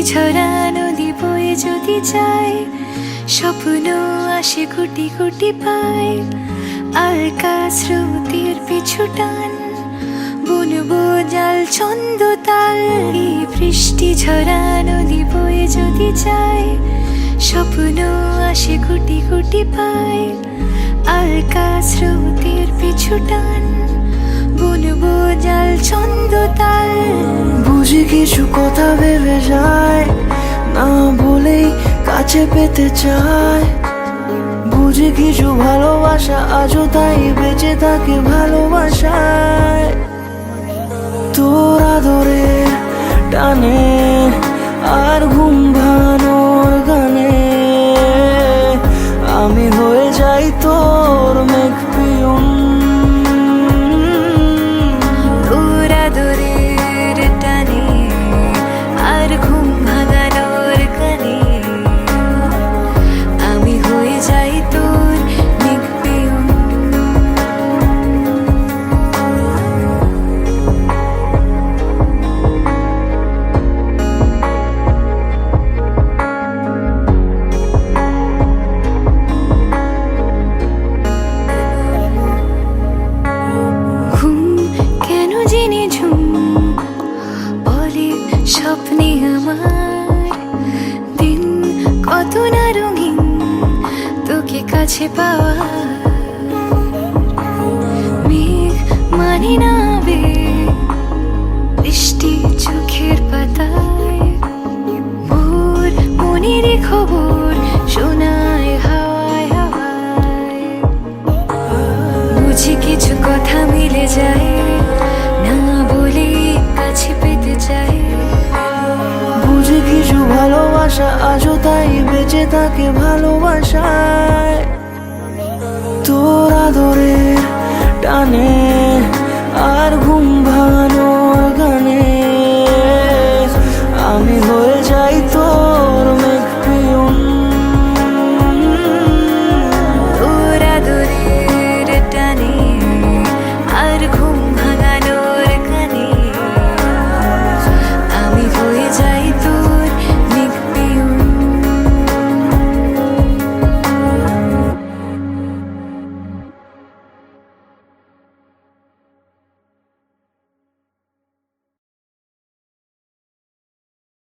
ঝরা নদী বয়ে যদি যায়, স্বপ্ন আসে কোটি কোটি পায়। আলকা স্রোতের পিছু টান, বুনবো জাল ছন্দ তাল। এই বৃষ্টি ঝরা নদী বয়ে যদি যায়, স্বপ্ন আসে কোটি কোটি পায়। আলকা স্রোতের পিছু টান, বুনবো জাল ছন্দ তাল। বুঝি কিছু কথা ভেবে যায়, না বলেই কাছে পেতে চায়। বুঝি কিছু ভালোবাসা আজও তাই বেঁচে থাকে ভালোবাসায়। তোর আদরের টানে আর ঘুম ভাঙানোর গানে আমি হয়ে যাই তোর মেঘ পিয়ন। তোর আদরের টানে আর ঘুম ভাঙানোর গানে আমি হয়ে যাই তোর মেঘ পিয়ন। ঘুম কেন জেনে ঝুম বলে স্বপ্নে আমার, দিন কত না রঙিন তোকে কাছে পাওয়া। মেঘ মানে না আবেগ, বৃষ্টি চোখের পাতায়। ভোর মনের খবর শোনায় হাওয়ায় হাওয়ায়। বুঝি কিছু কথা মিলে যায়, না বলে কাছে পেতে চাই। বুঝি কিছু ভালোবাসা আজও তাই বেঁচে থাকে ভালোবাসায়। তোর আদরের টানে আর ঘুম